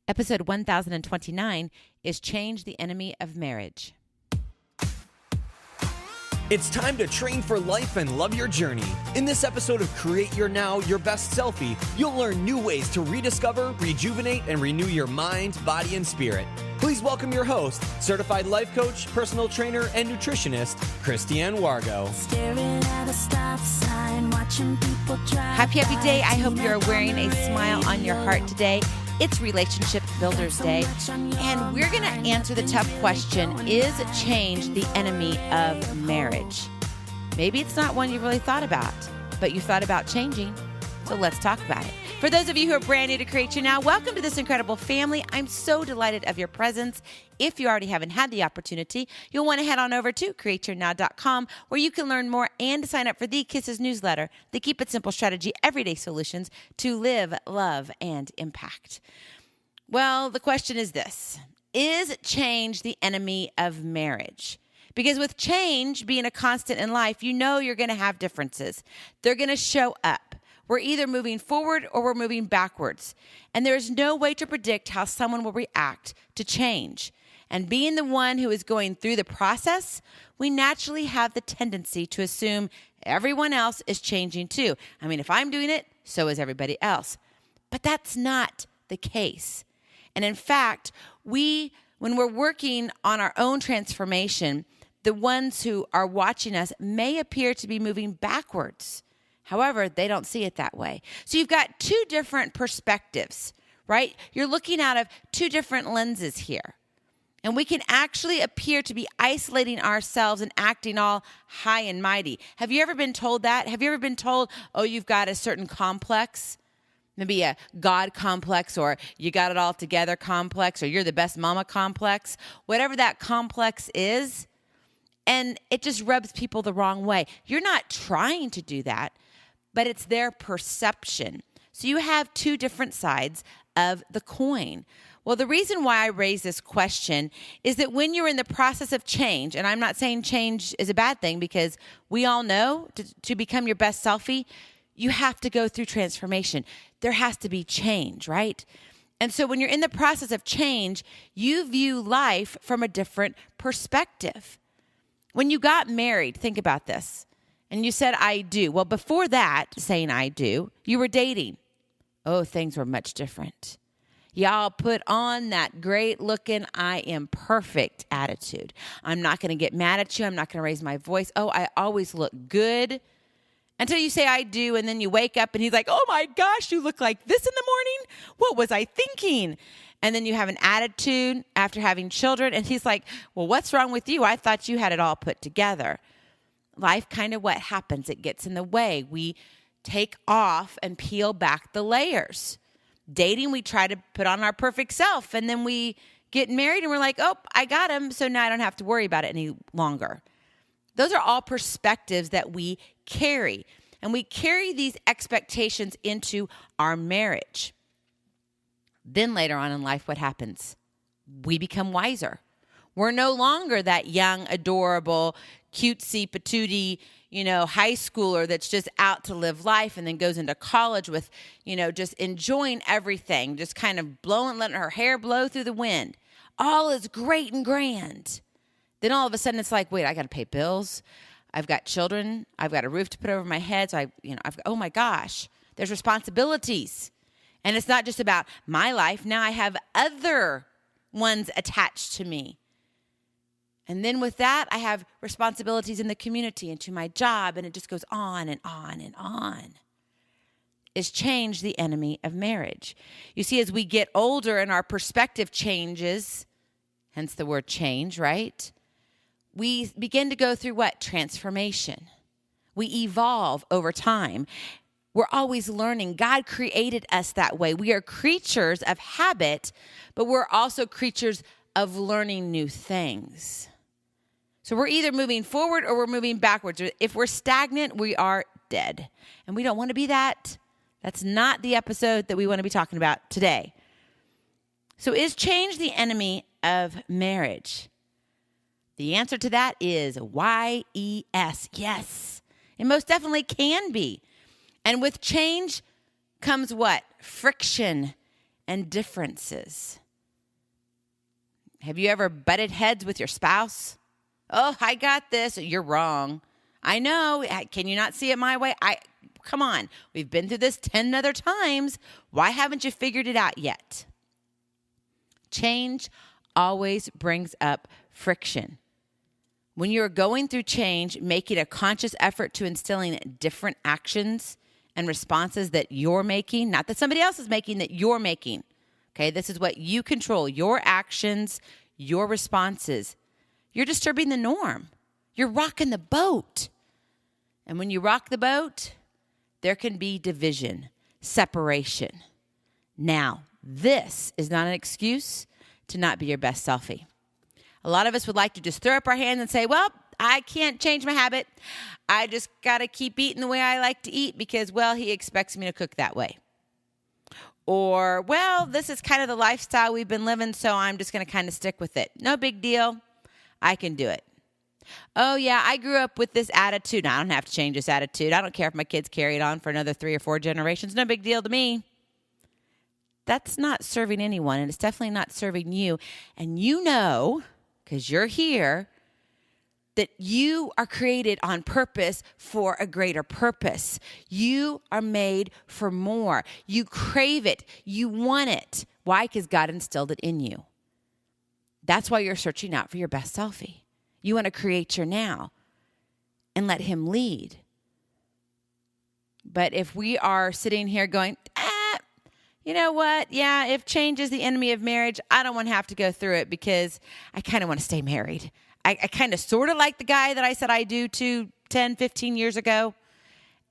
Episode 1029 is Change the Enemy of Marriage. It's time to train for life and love your journey. In this episode of Create Your Now, Your Best Selfie, you'll learn new ways to rediscover, rejuvenate, and renew your mind, body, and spirit. Please welcome your host, certified life coach, personal trainer, and nutritionist, Christiane Wargo. Happy day. I hope you're wearing a smile on your heart today. It's Relationship Builders Day, and we're going to answer the tough question, is change the enemy of marriage? Maybe it's not one you really thought about, but you thought about changing, so let's talk about it. For those of you who are brand new to Create Your Now, welcome to this incredible family. I'm so delighted of your presence. If you already haven't had the opportunity, you'll want to head on over to createyournow.com where you can learn more and sign up for the Kisses newsletter, the Keep It Simple Strategy Everyday Solutions to live, love, and impact. Well, the question is this: is change the enemy of marriage? Because with change being a constant in life, you know you're going to have differences. They're going to show up. We're either moving forward or we're moving backwards. And there is no way to predict how someone will react to change. And being the one who is going through the process, we naturally have the tendency to assume everyone else is changing too. I mean, if I'm doing it, so is everybody else. But that's not the case. And in fact, when we're working on our own transformation, the ones who are watching us may appear to be moving backwards. However, they don't see it that way. So you've got two different perspectives, right? You're looking out of two different lenses here. And we can actually appear to be isolating ourselves and acting all high and mighty. Have you ever been told that? Have you ever been told, oh, you've got a certain complex? Maybe a God complex, or you got it all together complex, or you're the best mama complex, whatever that complex is. And it just rubs people the wrong way. You're not trying to do that, but it's their perception. So you have two different sides of the coin. Well, the reason why I raise this question is that when you're in the process of change, and I'm not saying change is a bad thing, because we all know to become your best selfie, you have to go through transformation. There has to be change, right? And so when you're in the process of change, you view life from a different perspective. When you got married, think about this. And you said, I do. Well, before that, saying I do, you were dating. Oh, things were much different. Y'all put on that great looking, I am perfect attitude. I'm not going to get mad at you. I'm not going to raise my voice. Oh, I always look good. Until you say I do, and then you wake up and he's like, oh my gosh, you look like this in the morning? What was I thinking? And then you have an attitude after having children, and he's like, well, what's wrong with you? I thought you had it all put together. Life kind of what happens, it gets in the way. We take off and peel back the layers. Dating, we try to put on our perfect self, and then we get married and we're like, oh, I got him, so now I don't have to worry about it any longer. Those are all perspectives that we carry, and we carry these expectations into our marriage. Then later on in life, what happens? We become wiser. We're no longer that young, adorable, cutesy, patootie, high schooler that's just out to live life and then goes into college with, just enjoying everything, just kind of letting her hair blow through the wind. All is great and grand. Then all of a sudden it's like, wait, I got to pay bills. I've got children. I've got a roof to put over my head. So oh my gosh, there's responsibilities. And it's not just about my life. Now I have other ones attached to me. And then with that, I have responsibilities in the community and to my job, and it just goes on and on and on. Is change the enemy of marriage? You see, as we get older and our perspective changes, hence the word change, right? We begin to go through what? Transformation. We evolve over time. We're always learning. God created us that way. We are creatures of habit, but we're also creatures of learning new things. So we're either moving forward or we're moving backwards. If we're stagnant, we are dead. And we don't want to be that. That's not the episode that we want to be talking about today. So is change the enemy of marriage? The answer to that is Y-E-S. Yes, it most definitely can be. And with change comes what? Friction and differences. Have you ever butted heads with your spouse? Oh, I got this. You're wrong. I know. Can you not see it my way? Come on. We've been through this 10 other times. Why haven't you figured it out yet? Change always brings up friction. When you're going through change, make it a conscious effort to instilling different actions and responses that you're making, not that somebody else is making, that you're making. Okay, this is what you control, your actions, your responses. You're disturbing the norm. You're rocking the boat. And when you rock the boat, there can be division, separation. Now, this is not an excuse to not be your best selfie. A lot of us would like to just throw up our hands and say, well, I can't change my habit. I just got to keep eating the way I like to eat because, well, he expects me to cook that way. Or, well, this is kind of the lifestyle we've been living, so I'm just going to kind of stick with it. No big deal. I can do it. Oh, yeah, I grew up with this attitude. I don't have to change this attitude. I don't care if my kids carry it on for another 3 or 4 generations. No big deal to me. That's not serving anyone, and it's definitely not serving you. And you know, because you're here, that you are created on purpose for a greater purpose. You are made for more. You crave it. You want it. Why? Because God instilled it in you. That's why you're searching out for your best selfie. You want to create your now and let him lead. But if we are sitting here going, you know what? Yeah, if change is the enemy of marriage, I don't want to have to go through it because I kind of want to stay married. I kind of sort of like the guy that I said I do to 10, 15 years ago,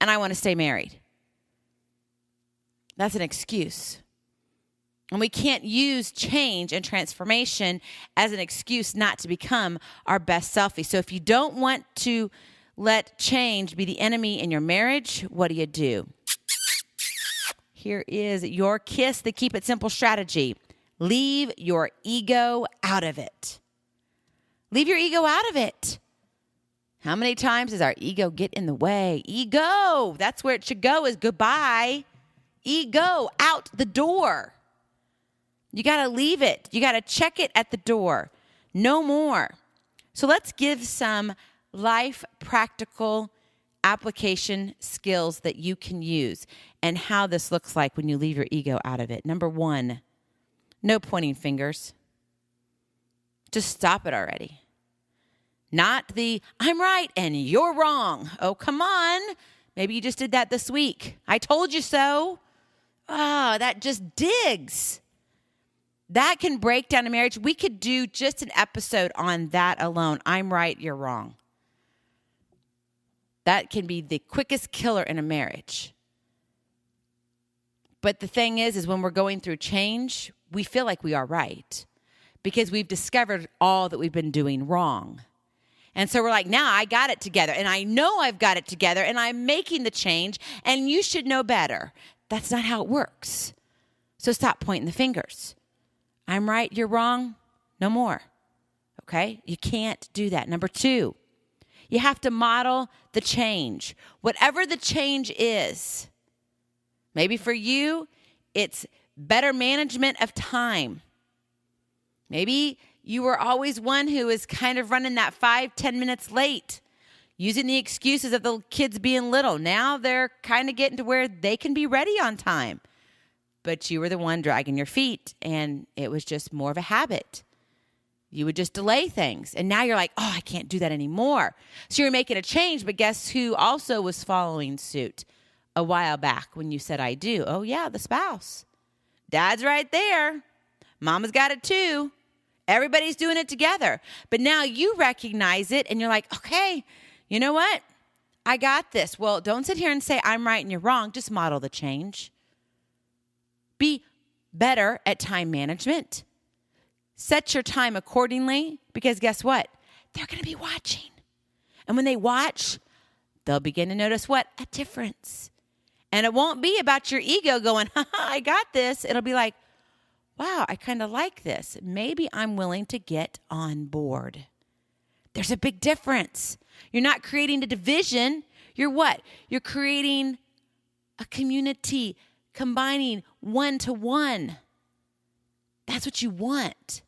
and I want to stay married. That's an excuse. And we can't use change and transformation as an excuse not to become our best selfie. So if you don't want to let change be the enemy in your marriage, what do? Here is your kiss, the keep it simple strategy. Leave your ego out of it. Leave your ego out of it. How many times does our ego get in the way? Ego, that's where it should go, is goodbye. Ego, out the door. You got to leave it. You got to check it at the door. No more. So let's give some life practical application skills that you can use and how this looks like when you leave your ego out of it. Number 1, no pointing fingers. Just stop it already. Not the, I'm right and you're wrong. Oh, come on. Maybe you just did that this week. I told you so. Oh, that just digs. That can break down a marriage. We could do just an episode on that alone. I'm right, you're wrong. That can be the quickest killer in a marriage. But the thing is when we're going through change, we feel like we are right because we've discovered all that we've been doing wrong. And so we're like, now I got it together, and I know I've got it together, and I'm making the change, and you should know better. That's not how it works. So stop pointing the fingers. I'm right, you're wrong, no more. Okay? You can't do that. Number 2, you have to model the change. Whatever the change is. Maybe for you, it's better management of time. Maybe you were always one who is kind of running that 5-10 minutes late, using the excuses of the kids being little. Now they're kind of getting to where they can be ready on time. But you were the one dragging your feet, and it was just more of a habit. You would just delay things. And now you're like, oh, I can't do that anymore. So you're making a change, but guess who also was following suit a while back when you said, I do? Oh, yeah, the spouse. Dad's right there. Mama's got it too. Everybody's doing it together. But now you recognize it, and you're like, okay, you know what? I got this. Well, don't sit here and say I'm right and you're wrong. Just model the change. Be better at time management. Set your time accordingly, because guess what? They're going to be watching. And when they watch, they'll begin to notice what? A difference. And it won't be about your ego going, I got this. It'll be like, wow, I kind of like this. Maybe I'm willing to get on board. There's a big difference. You're not creating a division. You're what? You're creating a community, combining 1 to 1. That's what you want.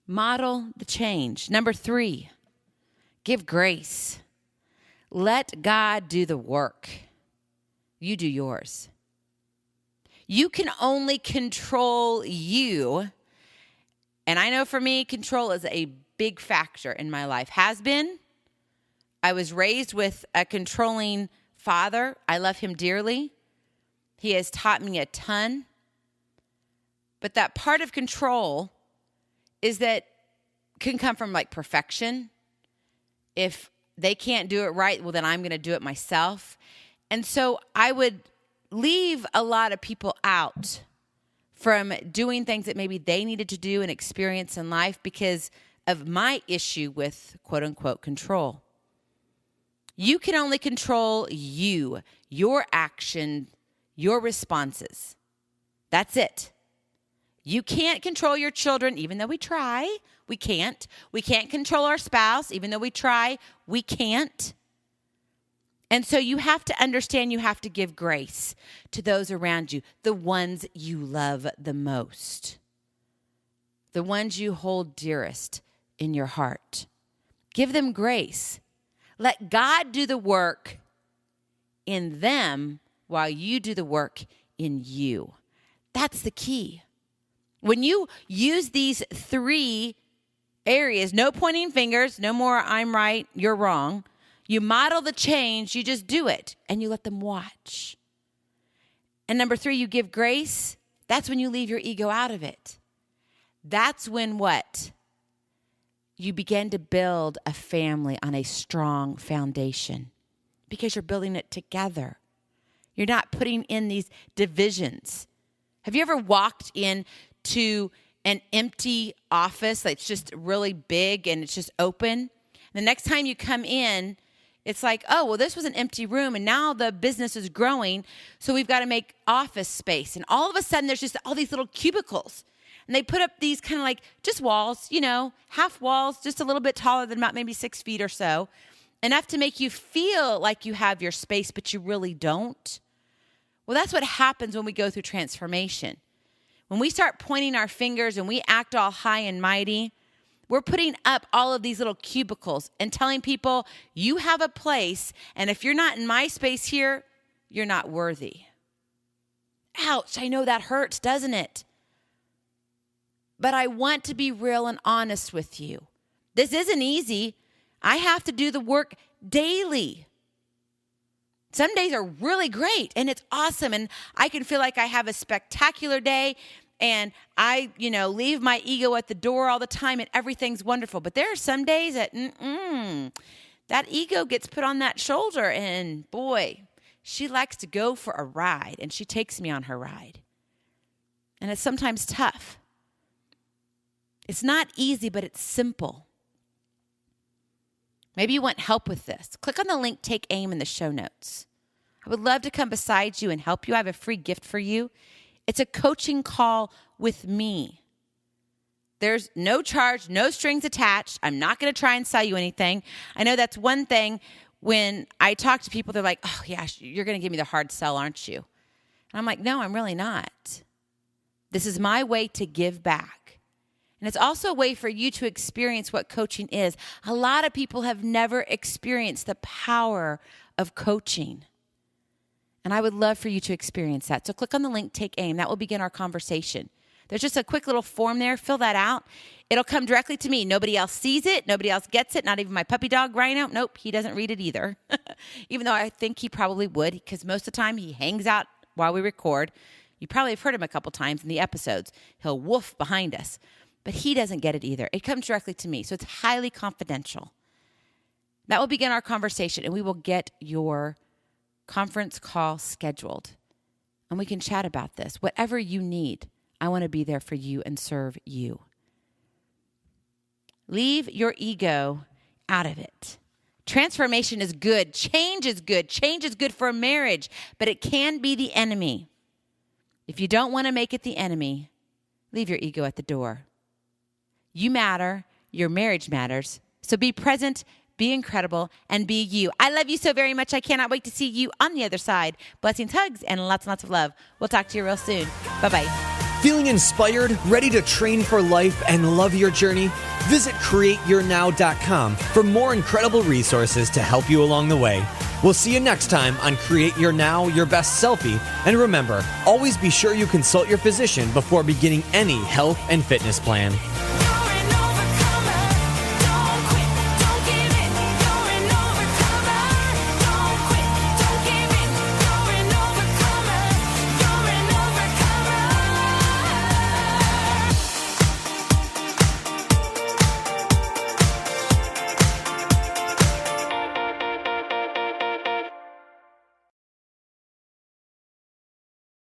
Model the change. Number 3, give grace. Let God do the work. You do yours. You can only control you. And I know for me, control is a big factor in my life. Has been. I was raised with a controlling father. I love him dearly. He has taught me a ton. But that part of control is that can come from like perfection. If they can't do it right, well, then I'm going to do it myself. And so I would leave a lot of people out from doing things that maybe they needed to do and experience in life because of my issue with quote unquote control. You can only control you, your action, your responses. That's it. You can't control your children, even though we try. We can't. We can't control our spouse, even though we try. We can't. And so you have to understand you have to give grace to those around you, the ones you love the most, the ones you hold dearest in your heart. Give them grace. Let God do the work in them while you do the work in you. That's the key. When you use these 3 areas, no pointing fingers, no more I'm right, you're wrong. You model the change, you just do it, and you let them watch. And number 3, you give grace. That's when you leave your ego out of it. That's when what? You begin to build a family on a strong foundation because you're building it together. You're not putting in these divisions. Have you ever walked into an empty office that's just really big and it's just open? And the next time you come in, it's like, oh, well, this was an empty room and now the business is growing, so we've got to make office space. And all of a sudden, there's just all these little cubicles. And they put up these kind of like just walls, half walls, just a little bit taller than about maybe 6 feet or so, enough to make you feel like you have your space, but you really don't. Well, that's what happens when we go through transformation. When we start pointing our fingers and we act all high and mighty, we're putting up all of these little cubicles and telling people, you have a place, and if you're not in my space here, you're not worthy. Ouch, I know that hurts, doesn't it? But I want to be real and honest with you. This isn't easy. I have to do the work daily. Some days are really great and it's awesome and I can feel like I have a spectacular day and I, leave my ego at the door all the time and everything's wonderful. But there are some days that, that ego gets put on that shoulder and boy, she likes to go for a ride and she takes me on her ride. And it's sometimes tough. It's not easy, but it's simple. Maybe you want help with this. Click on the link, Take Aim in the show notes. I would love to come beside you and help you. I have a free gift for you. It's a coaching call with me. There's no charge, no strings attached. I'm not going to try and sell you anything. I know that's one thing when I talk to people, they're like, oh, yeah, you're going to give me the hard sell, aren't you? And I'm like, no, I'm really not. This is my way to give back. And it's also a way for you to experience what coaching is. A lot of people have never experienced the power of coaching. And I would love for you to experience that. So click on the link, Take Aim. That will begin our conversation. There's just a quick little form there. Fill that out. It'll come directly to me. Nobody else sees it. Nobody else gets it. Not even my puppy dog, Rhino. Nope, he doesn't read it either. Even though I think he probably would, because most of the time he hangs out while we record. You probably have heard him a couple times in the episodes. He'll woof behind us. But he doesn't get it either. It comes directly to me. So it's highly confidential. That will begin our conversation, and we will get your conference call scheduled. And we can chat about this. Whatever you need, I want to be there for you and serve you. Leave your ego out of it. Transformation is good. Change is good. Change is good for a marriage, but it can be the enemy. If you don't want to make it the enemy, leave your ego at the door. You matter. Your marriage matters. So be present, be incredible, and be you. I love you so very much. I cannot wait to see you on the other side. Blessings, hugs, and lots and lots of love. We'll talk to you real soon. Bye-bye. Feeling inspired, ready to train for life and love your journey? Visit createyournow.com for more incredible resources to help you along the way. We'll see you next time on Create Your Now, Your Best Selfie. And remember, always be sure you consult your physician before beginning any health and fitness plan.